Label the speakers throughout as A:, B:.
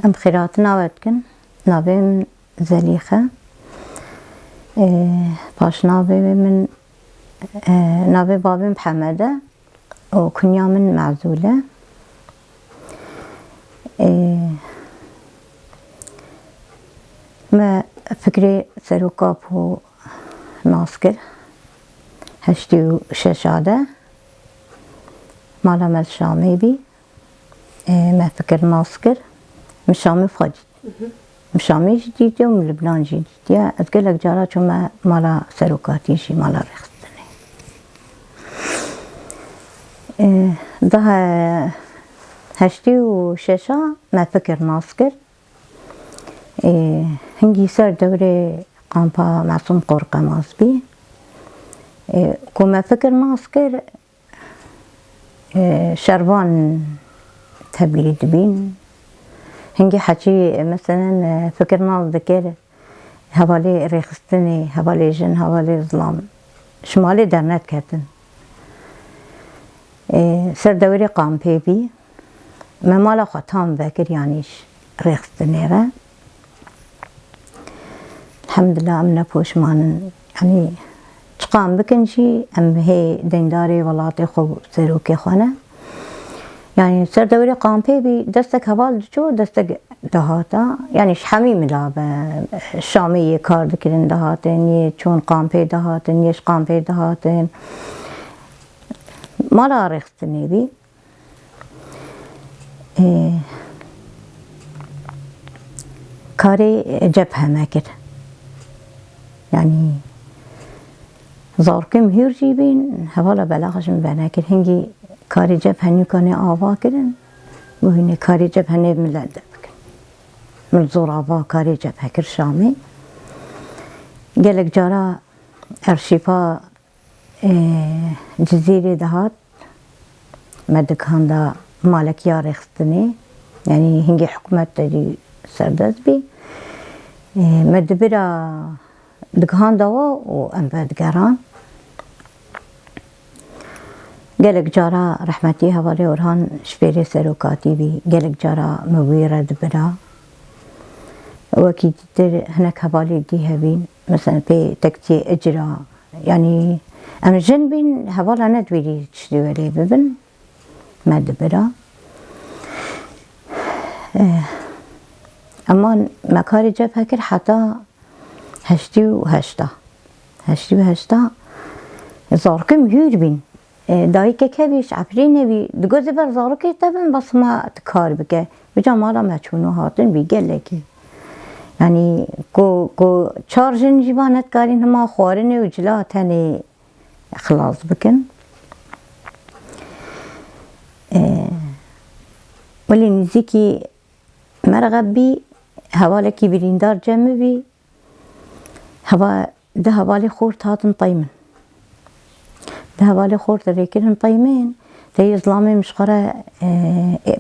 A: ام خيرات ناوتكن نابي من زليخة باش نابي من نابي بابي محمدة وكنيا من معزولة ما فكري سروكابو ناسكر هشتي شاشادة مالا مال شامي بي ما فكر ناسكر مشامي فاجد مشامي جديدة ومن لبنان جديدة أتقلك جارا شو مالا سروكاتي شي مالا رخصتني ده هشتي وشاشة ما فكر ناسكر هنجي صار دوري قامبا معصوم قرقة ماسبي كما فكر ناسكر شربان تبليد بين هنجي حكي مثلا فكر ناس ذكر هوالي ريخستني هوالي جن هوالي ظلام شمالي درنات كاتن صار دوري قام بيبي ما مالا خطام ذاكر يعنيش ريخستني را الحمد لله أمنا بوش مان يعني تقام بكنشي أم هي دينداري ولاتي خو سروكي خانة يعني صار دوري قام بيبي دستك هبال شو دستك دهاتا يعني شحمي ملابة الشامية كارد كرن دهاتن يشون قام بي دهاتن يش قام بي دهاتن ما لا رختني بي كاري جبهة ما كده يعني زاركم هير جيبين هوالا بلاغش من بناكر هنجي كاري جبهة نيكاني آوا كرن وهني كاري جبهة نيب من لدب من زور آوا كاري جبهة كر شامي قالك جارا أرشيفا جزيرة دهات مدك هندا مالك يا رخصتني يعني هنجي حكومة تجي سردز بي مدبرا دكهان دوا وأنباد قران قالك جارا رحمتي هوالي ورهان شبيري سروكاتي بي قالك جارا مويرة دبرا وكي تدر هناك هوالي ديها بين مثلا بي تكتي اجرا يعني ام جنبين هوالا ندويري تشدوالي ببن ما دبرا اما مكاري جبهة كر حتى هشتي وهشتا زاركم هير بين دايكه كبيش عفرين بي دقو زبر زاركي تبن بس ما تكار بك بجا مالا ما تشونو هاتن بيقلكي يعني كو تشارجن جيبانت كارين هما خوارني وجلا تاني خلاص بكن ولي نزيكي مرغب بي هوالكي بريندار جمع بي هوا ده هوالي خورت هاتن طيمن ده هوالي خورت ريكرن طيمين ده ظلامي مشقرة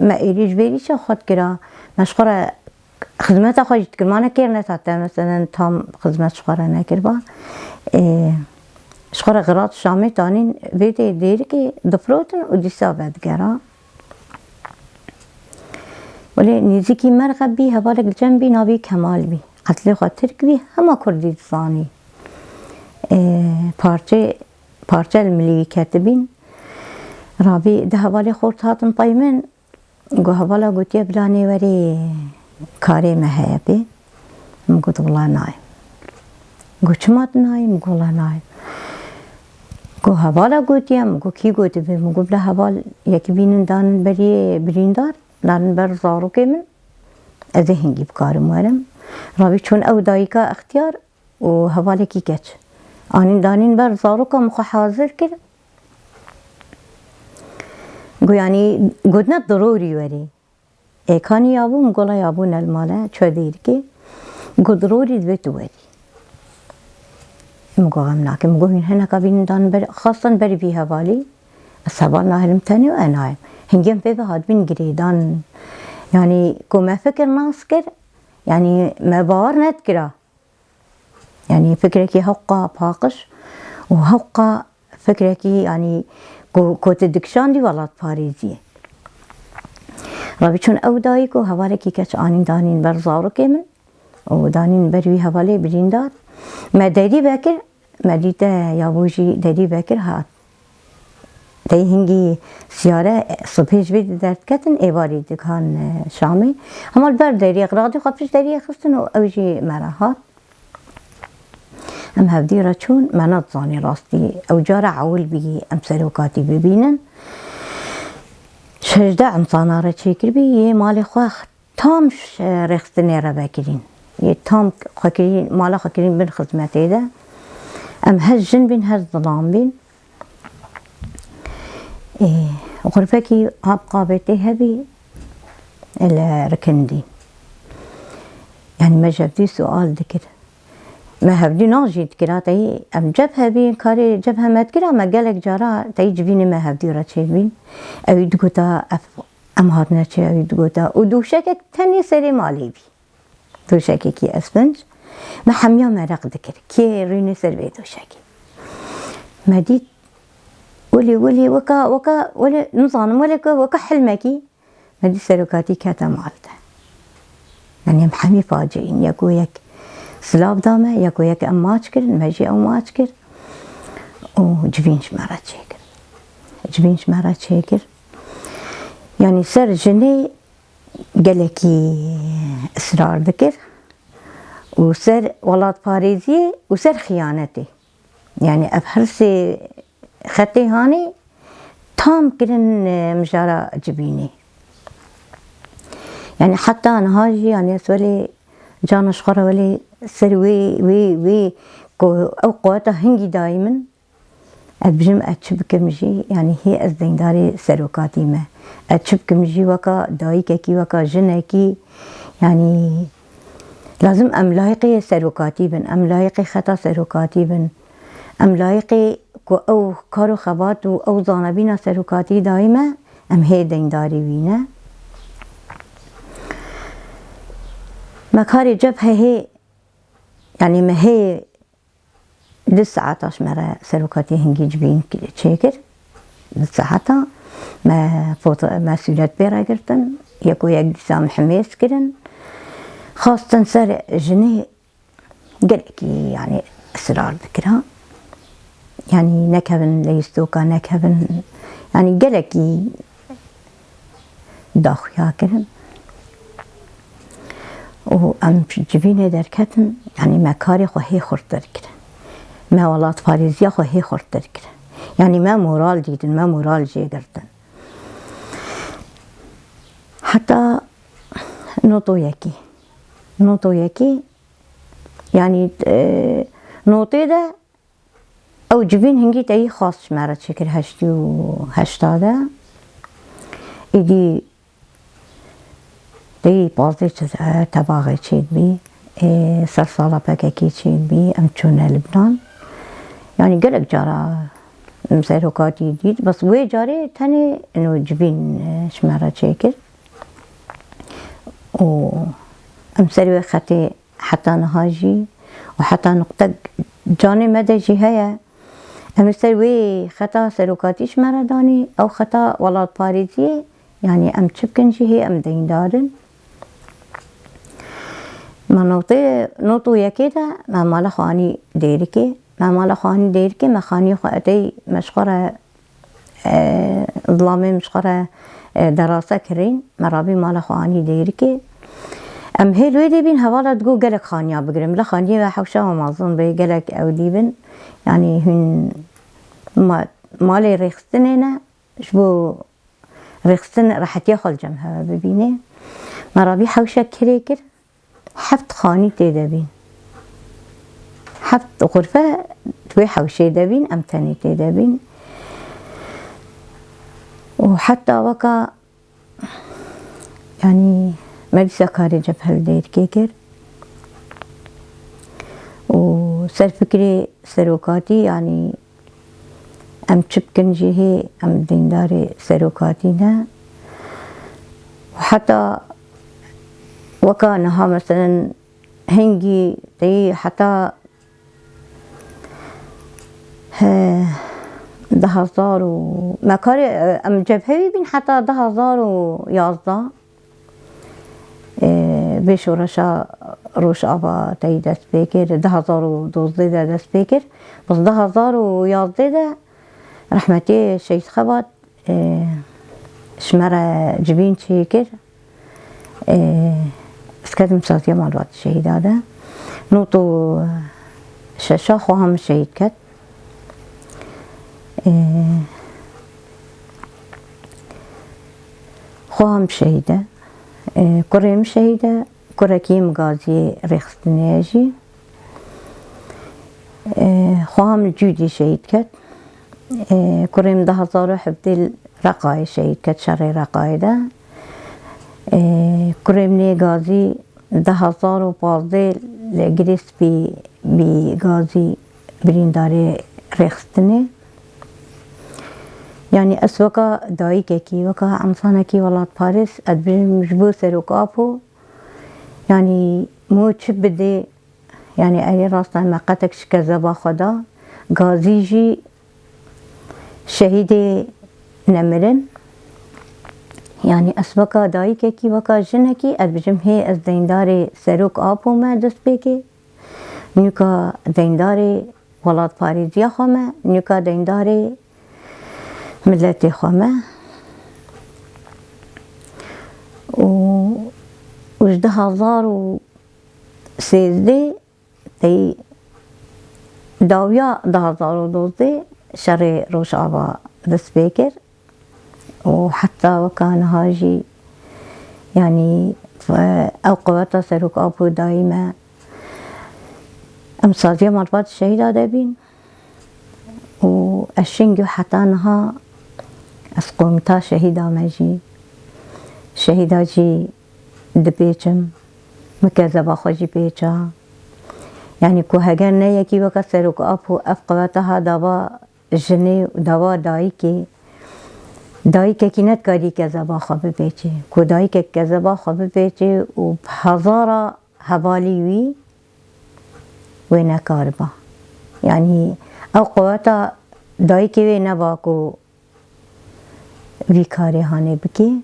A: ما إيريج بيريش أخد كرا مشقرة خدمات أخوة جتكر ما نكيرنت حتى مثلا تام خدمات شقرة نكربا شقرة غراط شامي تانين بيدي ديركي دفروتن وديسا بعد كرا ولي نيزيكي مرغب بي هوالك الجنبي نابي كمال بي قتلي خاطر بي هما كردي تصاني پارچه الملي كاتبين رابي ده هوالي خورت هاتن طيمن قو هوالا قلت يا بلاني وري كاري مهيبي مقلت والله نايم قلت شمات نايم مقول والله نايم قو هوالا قلت يا مقو كي قلت بي مقو بلا هوال يكي بينن دانن بري بريندار دانن بر زارو كمن ازي هنجي بكاري موارم رابي چون او دايكا اختيار وهوالي كي كتش آنین دانین بر زاروکا مخ حاضر کرد گو یعنی گودنت ضروری وری ایکانی یابو مگولا یابو نلماله چو دیر که گو ضروری دویتو وری مگو غم ناکه مگو هین هنکا بین دان بر خاصا بری بی حوالی السبال ناهلم تاني وانایم هنگیم بی بهاد بین گریدان يعني كو ما فكر ناس كر يعني ما باور نتكره يعني فكرك هقا باقش وهقا فكرك يعني كو تدكشان دي ولات باريزية رابي چون او دایکو هوالکی کچ آنین دانین بر زارو که من و دانین بروی هوالی برین داد ما دادی بکر ما دیده یا بوجی دادی بکر هات دی هنگی سیاره صبحش بید درد کتن ایواری دکان شامی همال بر داری اقراضی خبرش داری خستن و اوجی مرا هات ام هفدی را چون منات زانی راستی او جارا عول بی ام سروکاتی ببینن شجده ام صانا را چیکر بی یه مال خواه تام رخصتنی را بکرین یه تام خاکرین مالا خاکرین بین خدمتی ده ام هز جن بین هز ظلام بین غرفة كي قابلتي هبي الركندي يعني ما جابدي سؤال ذكر ما هبدي ناجي ذكرها تي ام جبها بين كاري جبها ما ذكرها ما قالك جارا تي جبيني ما هبدي راتشيبين او يدقوتا ام هاتنا او يدقوتا ودوشكك تاني سري مالي بي دوشكي كي اسفنج ما حميا مرق ذكر كي ريني سربي دوشكي ما ديت ولي وكا ولا نظام وكا حلمكي ما دي سلوكاتي كاتا مالته يعني محمي فاجئين يكو يك سلاب دامه يكو يك ام ماچكر ماجي او ماچكر وجبينش مرا تشيكر جبينش مرا تشيكر يعني سر جني قالكي اسرار ذكر وسر ولاد باريزي وسر خيانتي يعني ابهرسي خطي هاني تام كرن مجارة جبيني يعني حتى أنا هاجي يعني سولي جانا شخرة ولي سروي وي أو قواتها هنجي دايما أبجم أتشبك مجي يعني هي أزدين داري سروكاتي ما أتشبك مجي وكا دايكي وكا جنكي يعني لازم أملايقي سروكاتي بن أملايقي خطا سروكاتي بن أملايقي او کارو خبات و او زانبینا سروکاتی دائمه ام هی دینداری وینه مكاري جبهة هي يعني ما هي لسه عطاش مرة سروكاتي هنجي جبين تشيكر لسه عطا ما فوت مسؤوليات بيرا قرتن يكو يقسام حميس كرن خاصة سر جنيه قلقي يعني اسرار ذكرها يعني نكهن ليستوكا نكهن يعني قلقي داخ ياكرن و ام جبينه دركتن يعني ما كاري خو هي خورد دركتن ما ولات فاريزيا خو هي خورد دركتن يعني ما مورال جيدن ما مورال جي قرتن حتى نوطو يكي يعني نوطي ده او جبين هنجي تاي خاص مرة شكل هشتاده ايدي تاي بازي تباغي تشيد بي سرسالة باكاكي تشيد بي ام تشونا لبنان يعني قلق جارا مسيروكاتي جديد بس وي جاري تاني انو جبين شمارة شكل و امسروي خطي حتى نهاجي وحتى نقطة جاني مدى جهاية امسروي خطا سروكاتيش مرداني او خطا ولاد باريزي يعني ام تشبكن جهي ام دين دارن ما نوطو يكيدا ما مالا خواني ديركي ما خاني خواتي مشقرة ظلامي مشقرة دراسة كرين مرابي مالا خواني ديركي ام هيلو ديبين هوالا تقول قلق خانيا بقرم لا خانيا حوشا وما ظن بي قلق او ديبن يعني هن مالي ريخستنينا شبو ريخستن راح تياخل جمها ببيني مرابي حوشا كريكر حفت خاني تيدابين حفت غرفة توي حوشي دابين ام تاني تيدابين وحتى وكا يعني مجلس كاري جبهة الدير كيكر وسر فكري سروكاتي يعني ام تشبكن جهي ام دينداري سروكاتينا وحتى وكانها مثلا هنجي تي حتى 10,000 ما كاري ام جبهة بين حتى 10,011 بشورشا روش آبا تایی دست بکر 2012 دست بکر بس 2011 رحمتی شهید خباد شمره جبین چی کر اسکدم سازی مالوات شهید آده نوتو ششا خواهم شهید کد خواهم شهیده کریم شهیده کرکیم غازی رخستنیجی خواهم جودی شهید کد کریم 2017 رقای شهید کد شر رقای ده کریم نی غازی 2015 لگریس بی غازی برینداری رخستنی يعني أسوكا دايكي وكا عنصانكي ولاد باريس أدبرم مجبور سروك أبو يعني مو تشبدي يعني أي راسنا ما قتكش كذبا خدا غازيجي شهيدي نمرن يعني أسوكا دايكي وكا جنكي أدبرم هي أزدينداري سروك أبو ما دست بيكي نيوكا دينداري ولاد باريس يخوما نيوكا دينداري ملتي خامة وجده 2013 تي داويا 2012 شري روش آبا دست بيكر وحتى وكان هاجي يعني أوقاتا سروك أبو دايما أمصادية مربات الشهيدة دابين والشنجو حتى انها اسقومتا شهيدا ماجي شهيدا جي دبيچم مكذبا خوجي بيچا يعني كو هجر نيكي وكسرك ابو افقواتها دوا جني دوا دايكي كينت كاري كذبا خب بيچي كو دايك كذبا خب بيچي وبهزارة هباليوي وين كاربا يعني او قواتا دايكي وي نباكو وی کاری هانه بکی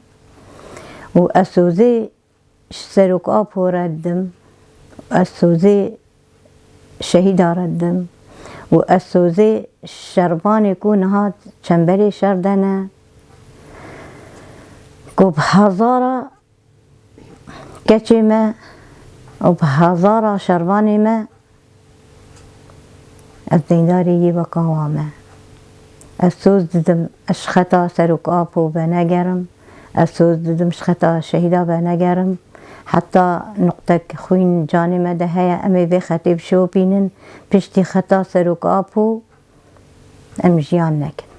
A: و اسوزه سروک آب ردم اسوزه شهید ردم و اسوزه شربان کو نهاد چنبری شردنه کو بهزارا کچی ما و بهزارا شربانی ما از دینداری و قوامه اسوز ددم اشخطا سروك آبو بنجرم اسوز ددم اشخطا شهيدا بنجرم حتى نقطك خوين جاني مدهيا امي بخطيب شو بينن بشتي خطا سروك آبو ام جيان نكن